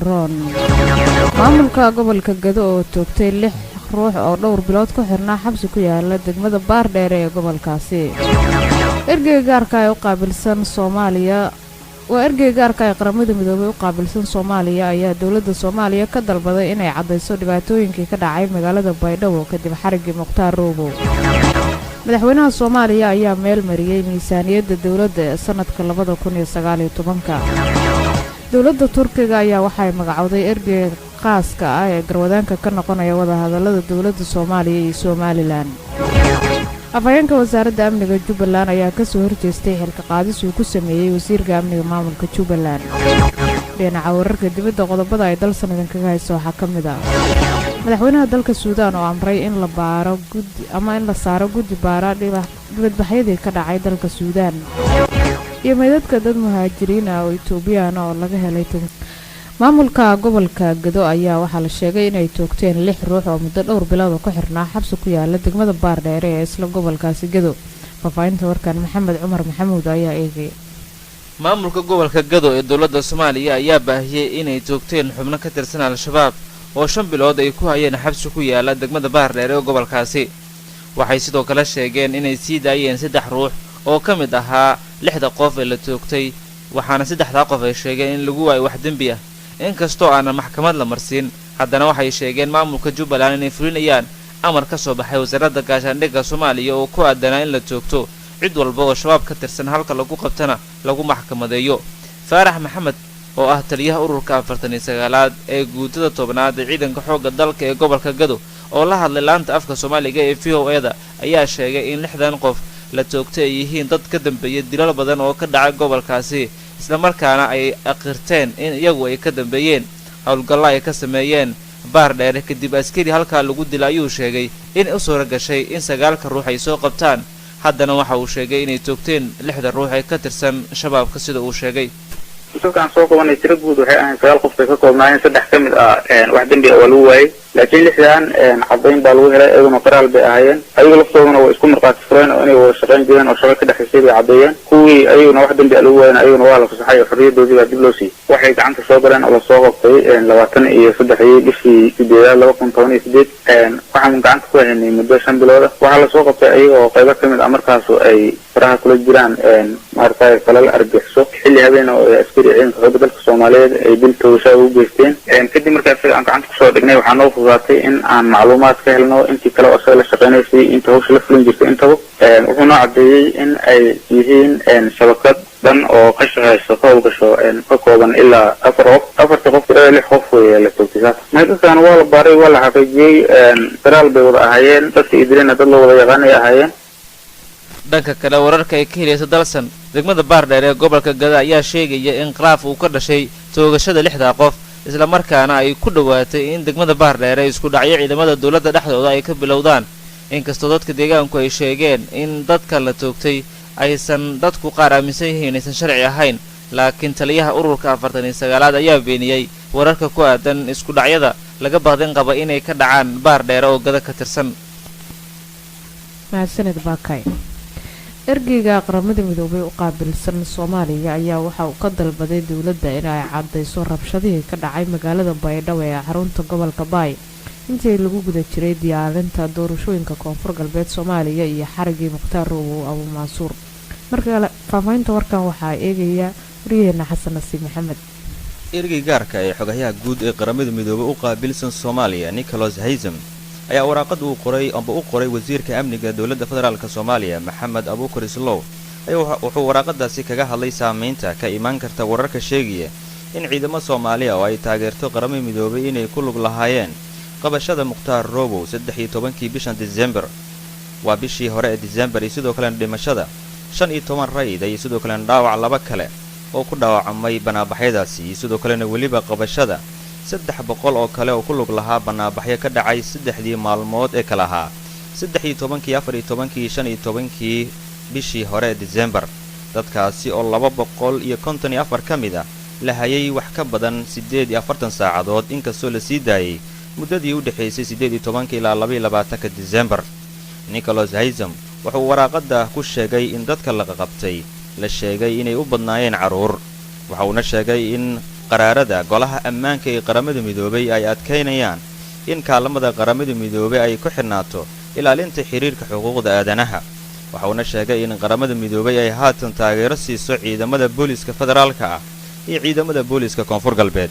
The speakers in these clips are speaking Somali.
roon maamulka gobolka Gado oo toogtay 6 ruux oo dhowr bilood ku xirnaa xabsi ku yaala degmada Baardheer ee gobolkaasi ergeyga gaarka ah ee u qaabilsan Soomaaliya qaramada midoobay u qaabilsan Soomaaliya ayaa dawladda Soomaaliya ka dalbaday inay cadeyso dhibaatooyinkii ka dhacay magaalada Baydhabo kadib xarigii Muqtaar Roobo madaxweynaha Soomaaliya ayaa meel mariyay miisaaniyadda dawladda ee sanadka 2019 dawladda Turkiga ayaa waxay magacowday ergeyga qaaska ah ee garwadaanka ka noqonaya wada hadallada dawladda Soomaaliya iyo Somaliland afhayeenka wasaaradda amniga Jubbaland ayaa ka soo horjeestay xilka qaadis uu ku sameeyay wasiirka amniga maamulka Jubbaland dhinaca wararka dibadda qodobada ay dal sanadan kaga hayso waxa kamid ah madaxweynaha dalka Suudaan oo amray in la saaro guddi baara dibadbaxyadii ka dhacay dalka Suudaan iyo meedadka dad muhaajiriin ah oo Itoobiyaan oo laga helay maamulka gobolka Gado ayaa waxa la sheegay inay toogteen 6 ruux oo muddo dhowr bilood ku xirnaa xabsi ku yaala degmada Baardheer ee isla gobolkaasi Gado faafaynta warkan Maxamed Cumar Maxamuud ayaa eegay maamulka gobolka Gado ee dawladda Soomaaliya ayaa baahiyay inay toogteen xubno ka tirsan al-shabaab oo 5 bilood ay ku hayeen xabsi ku yaala degmada Baardheer ee gobolkaasi waxay sidoo kale sheegeen inay sii daayeen 3 ruux oo ka mid ahaa 6 qof ee la toogtay waxaana 3 qof ay sheegeen in lagu waayay wax dambi ah inkastoo aan maxkamad la marsiin haddana waxay sheegeen maamulka Jubbaland inay fulinayaan amar ka soo baxay wasaaradda gaashaandhigga Soomaaliya oo ku aadanaa in la toogto cid walba oo shabaab ka tirsan halka lagu qabtana lagu maxkamadeeyo Faarax Maxamed oo ah taliyaha ururka 49aad ee guutada 10aad ee ciidanka xoogga dalka ee gobolka Gado oo la hadlay laanta afka Soomaaliga ee VOA-da ayaa sheegay in 6 qof la toogtay yihiin dad ka dambeeyay dilal badan oo ka dhacay gobolkaasi isla markaana ay aqirteen in iyagu ay ka dambeeyeen howlgalla ay ka sameeyeen Baardheer kadib askari halka lagu dilay ayuu sheegay in u soo gashay in 9 ruux ay soo qabtaan haddana waxa uu sheegay inay toogteen 6 ruux ay ka tirsan shabaabka sida uu sheegay dadkan soo qabanay tiro guud waxay ahayn 9 qof ka koobnaayeen 3 kamid ah wax dambi ah lagu waayay laakiin 6 cadayn baa lagu helay iyaguna qaraal bay ahaayeen ayaga laftooduna way isku marqaati fureen oo inay wada shaqayn jireen oo shaqo ka dhaxaysay bay cadeeyeen kuwii ayaguna wax dambi ah lagu waayay ayaguna waa la fasaxay xorriyadoodii baa dib loo siiyay waxay gacanta soo galeen oo la soo qabtay 23 bishii 2018 waxaan gacanta ku haynay muddo 5 bilood waxaa la soo qabtay ayaga oo qaybo kamid ah markaas ay faraha kula jiraan maartay falal argixisho xilli habeen oo askari ciidanka xoogga dalka Soomaaliyeed ay dil toogasho u geysteen kadib markaas aan gacanta ku soo dhignay waxaan noo fududaatay in aan macluumaad ka helno intii kale oo la shaqeynaysay inta hawsha la fulin jirtay intaba wuxuu noo cadeeyay in ay yihiin shabakad dan oo ka shaqeyso howlgasho ka kooban ilaa 4 qof 6 qof way la toogtay dadkan waa la baaray waa la xaqiijiyay qaraal bay wada ahaayeen dadka idilena dad loo wada yaqaan ay ahaayeen dhanka kale wararka ay ka helayso dalsan degmada Baardheer ee gobolka Gado ayaa sheegaya in khilaaf uu ka dhashay toogashada 6 qof isla markaana ay ku dhawaatay in degmada Baardheer ay isku dhacyo ciidamada dawladda dhexdooda ay ka bilowdaan inkastoo dadka deegaanku ay sheegeen in dadka la toogtay aysan dadku qaar aaminsan yihiin inaysan sharci ahayn laakiin taliyaha ururka 49aad ayaa beeniyay wararka ku aadan isku dhacyada laga baqdin qaba inay ka dhacaan Baardheer oo Gado ka tirsan mahadsanid baakay ergeyga qaramada midoobay u qaabilsan Soomaaliya ayaa waxa uu ka dalbaday dawladda inay cadeyso rabshadihii ka dhacay magaalada Baydhabo ee xarunta gobolka Baay intii lagu guda jiray diyaarinta doorashooyinka koonfur galbeed Soomaaliya iyo xarigii Muqtaar Roobo Abu Mansuur markale faafaynta warkan waxaa eegaya wariyaheena Xasan Nasiib Maxamed ergeyga gaarka ee xogayaha guud ee qaramada midoobay u qaabilsan Soomaaliya Nicholas Haysom ayaa waraqad uu qoray wasiirka amniga dawladda federaalka Soomaaliya Maxamed Abuukar Islow wuxuu waraqadaasi kaga hadlay saameynta ka iman karta wararka sheegaya in ciidamo Soomaaliya oo ay taageerto qaramada midoobay inay ku lug lahaayeen qabashada Muqtaar Roobo 13 bishan December waa bishii hore ee December iyo sidoo kale dhimashada 15 rayd iyo sidoo kale dhaawac 2 kale oo ku dhaawacmay banaabaxyadaasi sidoo kale waliba qabashada 300 oo kale oo ku lug lahaa banaabaxyo ka dhacay 3 maalmood ee kala ahaa 13 15 bishii hore ee December dadkaasi oo 254 kamid ah la hayay wax ka badan 48 saacadood inkastoo la sii daayay muddadii u dhaxaysay 18 ilaa 22 December Nicholas Haysom wuxuu waraaqada ku sheegay in dadka la qabtay la sheegay inay u badnaayeen caruur waxauna sheegay in qaraarada golaha ammaanka ee qaramada midoobay ay adkaynayaan in kaalmada qaramada midoobay ay ku xidhnaato ilaalinta xiriirka xuquuqda aadanaha. waxauna sheegay in qaramada midoobay ay haatan taageero siiso ciidamada booliiska federaalka ah iyo ciidamada booliiska koonfur galbeed.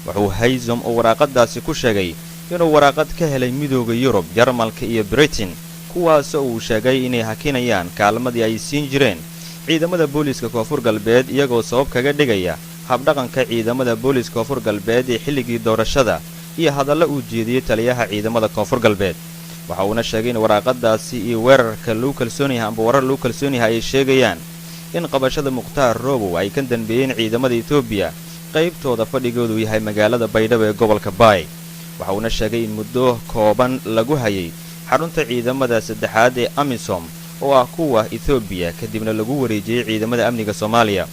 wuxuu haysom oo waraaqadaasi ku sheegay inuu waraaqad ka helay midooda yurub, jarmalka iyo britain, kuwaasoo uu sheegay inay hakinayaan kaalmadii ay siin jireen ciidamada booliiska koonfur galbeed iyagoo sabab kaga dhigaya habdhaqanka ciidamada booliiska koonfur galbeed ee xilligii doorashada iyo hadallo uu jeediyey taliyaha ciidamada koonfur galbeed. waxa uuna sheegay in waraaqadaasi iyo weerarka lagu kalsoon yahay amba warar lagu kalsoon yahay ay sheegayaan in qabashada mukhtaar roobow ay ka danbeeyeen ciidamada etoobiya qaybtooda fadhigoodu yahay magaalada baydhabo ee gobolka baay. waxa uuna sheegay in muddo kooban lagu hayay xarunta ciidamada saddexaad ee amisom oo ah kuwa etoobiya kadibna lagu wareejiyey ciidamada amniga soomaaliya.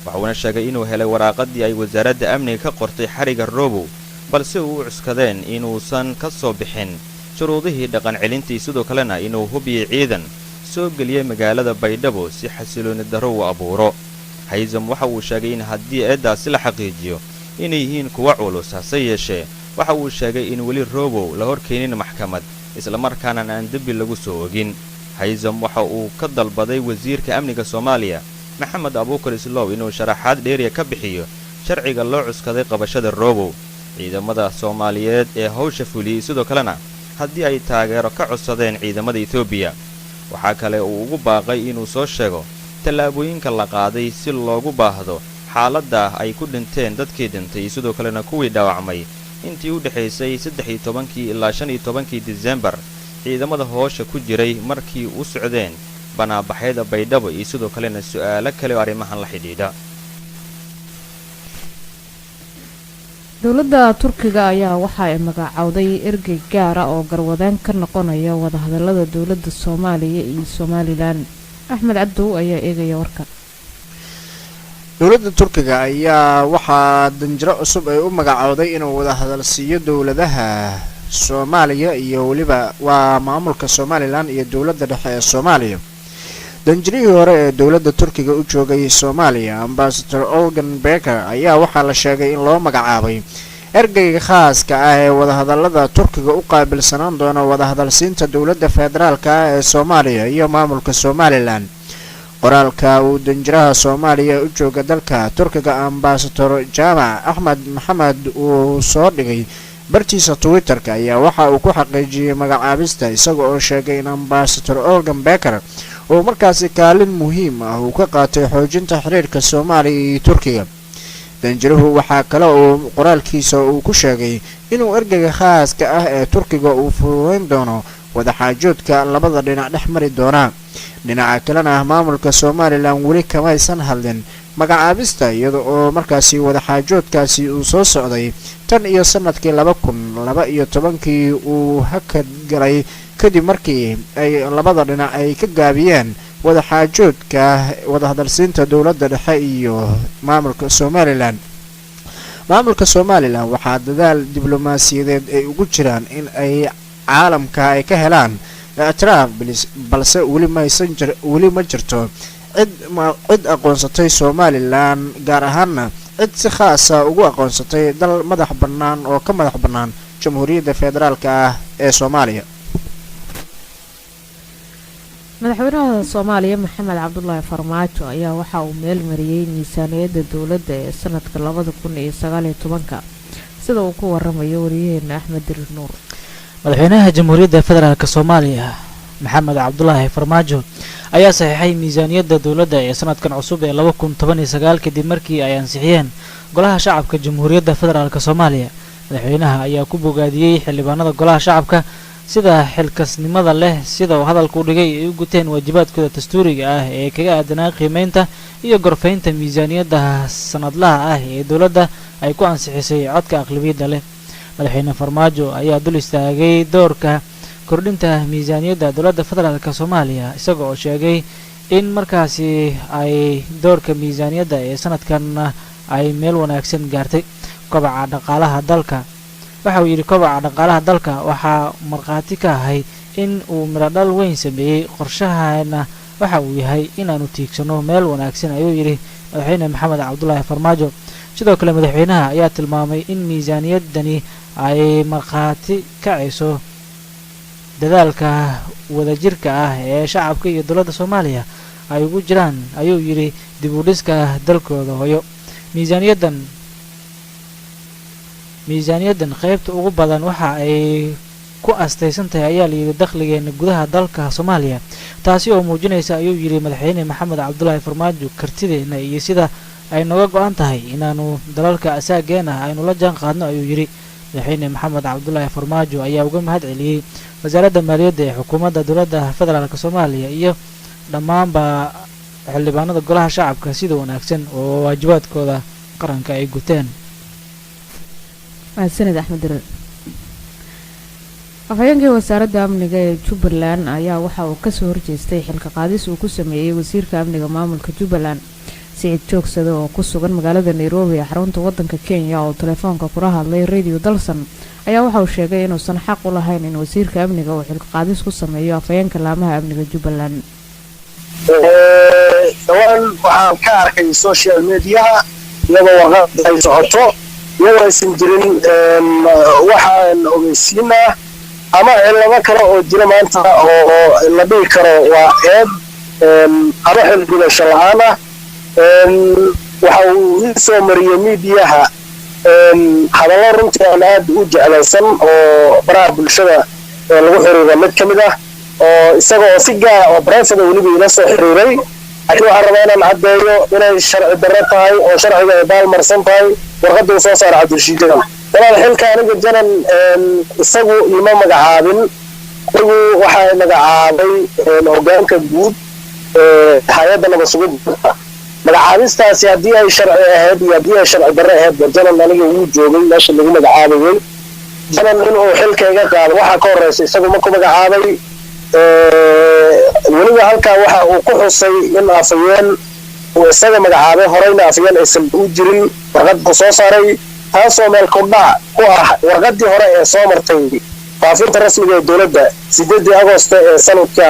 waxa uuna sheegay inuu helay waraaqadii ay wasaaradda amniga ka qortay xariga roobow balse uu u cuskadeen inuusan ka soo bixin shuruudihii dhaqan celintii, sidoo kalena inuu hubiyey ciidan soo geliyey magaalada baydhabo si xasilooni darro uu abuuro. haysom waxa uu sheegay in haddii eeddaasi la xaqiijiyo inay yihiin kuwa culus, hase yeeshee waxa uu sheegay in weli roobow la horkeenin maxkamad islamarkaana aan dembi lagu soo ogin. haysom waxa uu ka dalbaday wasiirka amniga soomaaliya maxamed abuukar islow inuu sharaxaad dheeriya ka bixiyo sharciga loo cuskaday qabashada roobow. ciidamada soomaaliyeed ee hawsha fuliyey sidoo kalena haddii ay taageero ka codsadeen ciidamada etoobiya. waxaa kale uu ugu baaqay inuu soo sheego tallaabooyinka la qaaday si loogu baahdo xaaladda ay ku dhinteen dadkii dhintay sidoo kalena kuwii dhaawacmay intii u dhexaysay 13 ilaa 15 Diseembar ciidamada hoosha ku jiray markii u socdeen banaabaxyada baydhabo iyo sidoo kalena su'aalo kale oo arrimahan la xidhiidha. dowladda turkiga ayaa waxa ay magacawday ergey gaar ah oo garwadeen ka noqonaya wadahadalada dowladda Soomaaliya iyo Somaliland. Axmed Cabdu ayaa eegaya warka. dowladda turkiga ayaa waxaa danjiro cusub ay u magacawday inuu wadahadal siiyo dowladaha Soomaaliya iyo waliba waa maamulka Somaliland iyo dowladda dhexe ee Soomaaliya. danjirihii hore ee dowladda turkiga u joogay Soomaaliya Ambassador Olgan Becker ayaa waxaa la sheegay in loo magacaabay ergeyga khaaska ah ee wadahadalada turkiga u qaabilsanaan doona wadahadalsiinta dowladda federaalka ah ee Soomaaliya iyo maamulka Somaliland. qoraalka uu danjiraha Soomaaliya u jooga dalka turkiga Ambassador Jamac Ahmed Maxamed uu soo dhigay bartiisa Twitter-ka ayaa waxa uu ku xaqiijiyay magacaabista isaga oo sheegay in Ambassador Olgan Becker oo markaasi kaalin muhiim ah uu ka qaatay xoojinta xiriirka Soomaaliya iyo Turkiga. danjiruhu waxaa kale oo qoraalkiisa uu ku sheegay inuu ergeyga khaaska ah ee Turkiga uu fududeyn doono wadaxaajoodka labada dhinac dhex mari doona. dhinaca kalena maamulka Somaliland weli kama aysan hadlin magacaabista iyada oo markaasi wadaxaajoodkaasi uu soo socday tan iyo sanadkii 2012 uu hakad galay kadib markii ay labada dhinac ay ka gaabiyeen wadaxaajoodka wadahadalsiinta dowladda dhexe iyo maamulka Somaliland. maamulka Somaliland waxaa dadaal diblomaasiyadeed ay ugu jiraan in ay caalamka ay ka helaan اعتراف balse weli ma jirto cid aqoonsatay Somaliland gaar ahaanna cid si khaas ah ugu aqoonsatay dal madax bannaan oo ka madax bannaan Jamhuuriyadda Federaalka ah ee Soomaaliya. madaxweynaha Soomaaliya Maxamed Cabdullaahi Farmaajo ayaa waxa uu meel mariyay miisaaniyadda dowladda ee sanadka 2019 sida uu ku waramayo wariyaheena Axmed Nuur. madaxweynaha Jamhuuriyadda Federaalka Soomaaliya Maxamed Cabdullaahi Farmaajo ayaa saxiixay miisaaniyadda dowladda ee sanadkan cusub ee 2019 kadib markii ay ansixiyeen golaha shacabka Jamhuuriyadda Federaalka Soomaaliya. madaxweynaha ayaa ku bogaadiyay xildhibaanada golaha shacabka sida xilkasnimada leh sida uu hadalku dhigay ay u guteen waajibaadkooda dastuuriga ah ee kaga aadanaa qiimeynta iyo gorfaynta miisaaniyadda sanadlaha ah ee dowladda ay ku ansixisay codka aqlabiyadda leh. madaxweyne Farmaajo ayaa dul istaagay doorka kordhinta miisaaniyadda dowladda federaalka Soomaaliya isaga oo sheegay in markaasi ay doorka miisaaniyadda ee sanadkan ay meel wanaagsan gaartay kobaca dhaqaalaha dalka. waxa uu yiri kobaca dhaqaalaha dalka waxa marqaati ka ahay in uu miradhal weyn sameeyay qorshahana waxa uu yahay inaanu tiigsano meel wanaagsan ayuu yiri madaxweyne Maxamed Cabdullaahi Farmaajo. sidoo kale madaxweynaha ayaa tilmaamay in miisaaniyaddani ay markhaati kacayso dadaalka wadajirka ah ee shacabka iyo dowladda soomaaliya ay ugu jiraan ayuu yidhi dib u dhiska dalkooda hooyo. miisaaniyaddan qaybta ugu badan waxa ay ku astaysan tahay ayaa layidhi dakhligeena gudaha dalka soomaaliya, taasi oo muujinaysa ayuu yidhi madaxweyne maxamed cabdulaahi farmaajo kartideena iyo sida ay nooga go-an tahay inaanu dalalka asaageena aynu la jaan qaadno ayuu yidhi. madaxweyne maxamed cabdulaahi farmaajo ayaa uga mahad celiyey wasaaradda maaliyadda ee xukuumadda dowladda federaalk soomaaliya iyo dhammaanba xildhibaanada golaha shacabka sida wanaagsan oo waajibaadkooda qaranka ay guteen. mahadsanid axmed dirar. afhayeenkii wasaaradda amniga ee jubbaland ayaa waxa uu kasoo horjeestay xilka qaadis uu ku sameeyey wasiirka amniga maamulka jubbaland siciid joogsada oo ku sugan magaalada nairobi ee xarunta wadanka kenya oo telefoonka kula hadlay radio dalsan ayaa waxa uu sheegay inuusan xaq u lahayn in wasiirka amniga uu xilka qaadis ku sameeyo afhayeenka laamaha amniga jubbaland. dhawaan waxaan ka arkay social mediaha iyadoo warqad ay socoto iyadoo aysan jirin waxaan ogeysiinaa ama cilado kale oo jira maanta oo la dhihi karo waa eed ama xilgudasho la-aan ah. waxa uu ii soo mariyey miidiyaha hadallo runtii aan aad u jeclaysan oo baraha bulshada lagu xiriira mid ka mid ah oo isagoo si gaar oo barafada weliba ila soo xiriiray. laakiin waxaan rabaa inaan caddeeyo inay sharci darro tahay oo sharciga ay baalmarsan tahay warqadda uu soo saara cabdirashiidadan. walaal xilka aniga janan isagu ima magacaabin, anigu waxaa magacaabay hogaanka guud hay-adda nabad sugidda. magacaabistaasi haddii ay sharci ahayd iyo haddii ay sharci darro ahayd janan aniga wuu joogay meesha lagu magacaabayay. janan inuu xilka iga qaado waxaa ka horeysa isagu ma ku magacaabay. weliba halkaa waxa uu ku xusay in afhayeen uu isaga magacaabay horeyna afhayeen aysan u jirin warqadda soo saaray, taasoo meel kordhac ku ah warqaddii hore ee soo martay faafinta rasmiga ee dowladda 8 Agoosto ee sanadka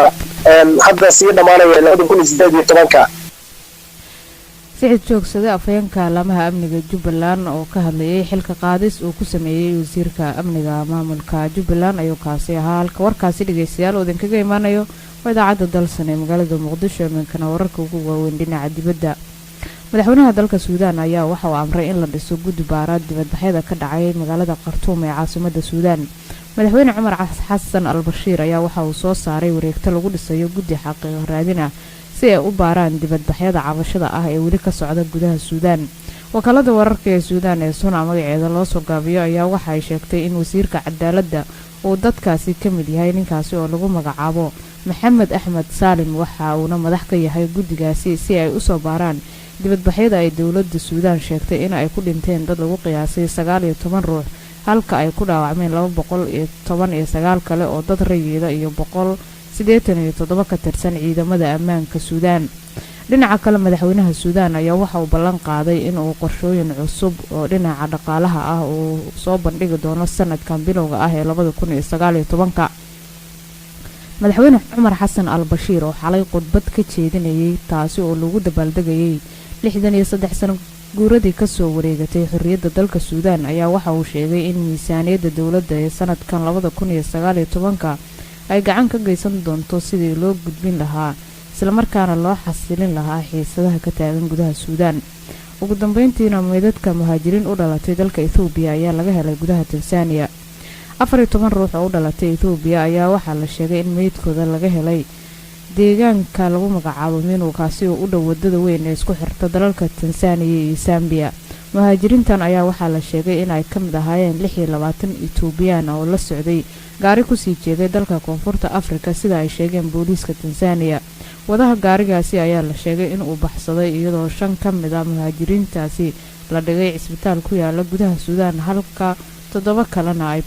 hadda sii dhamaanaya 2018. siciid joogsade afhayeenka laamaha amniga jubbaland oo ka hadlayay xilka qaadis uu ku sameeyey wasiirka amniga maamulka jubbaland ayuu kaasi ahaa. halka warkaasi dhegeystayaal oo idinkaga imaanayo waa idaacadda dalsan ee magaalada muqdisho. iminkana wararka ugu waaweyn dhinaca dibadda. madaxweynaha dalka suudaan ayaa waxa uu amray in la dhiso guddi baaraad dibadbaxyada ka dhacay magaalada khartuum ee caasimadda suudaan. madaxweyne cumar xasan al-bashiir ayaa waxa uu soo saaray wareegto lagu dhisayo guddi xaqiiqo raadin ah si ay u baaraan dibadbaxyada cabashada ah ee weli ka socda gudaha suudaan. wakaalada wararka ee suudaan ee suna magaceeda loo soo gaabiyo ayaa waxa ay sheegtay in wasiirka cadaaladda uu dadkaasi ka mid yahay ninkaasi oo lagu magacaabo maxamed axmed saalim, waxa uuna madax ka yahay guddigaasi si ay usoo baaraan dibadbaxyada ay dowladda suudaan sheegtay in ay ku dhinteen dad lagu qiyaasay 19 ruux halka ay ku dhaawacmeen 219 kale oo dad rayida iyo 187 ka tirsan ciidamada ammaanka suudaan. dhinaca kale madaxweynaha suudaan ayaa waxa uu ballan qaaday in uu qorshooyin cusub oo dhinaca dhaqaalaha ah uu soo bandhigi doono sanadkan bilowga ah ee 2019. madaxweyne cumar xasan al-bashiir oo xalay khudbad ka jeedinayay taasi oo lagu dabaaldegayay 63 sano guuradii kasoo wareegatay xorriyadda dalka suudaan ayaa waxa uu sheegay in miisaaniyadda dowladda ee sanadkan 2019 ay gacan ka geysan doonto sidii loo gudbin lahaa isla markaana loo xasilin lahaa xiisadaha ka taagan gudaha suudaan. ugu dambeyntiina meydadka muhaajiriin u dhalatay dalka Itoobiya ayaa laga helay gudaha Tansaaniya. 14 ruux oo u dhalatay Itoobiya ayaa waxaa la sheegay in meydkooda laga helay deegaanka lagu magacaabo Minu kaasi oo u dhow wadada weyn ee isku xirta dalalka Tansaaniya iyo Zambia. muhaajiriintan ayaa waxaa la sheegay in ay ka mid ahaayeen 26 Itoobiyaan oo la socday gaari ku sii jeeday dalka koonfurta Afrika sida ay sheegeen booliiska Tansaaniya. wadaha gaarigaasi ayaa la sheegay in uu baxsaday iyadoo 5 ka mid ah muhaajiriintaasi la dhigay isbitaal ku yaala gudaha Suudaan halka 7 kalena ay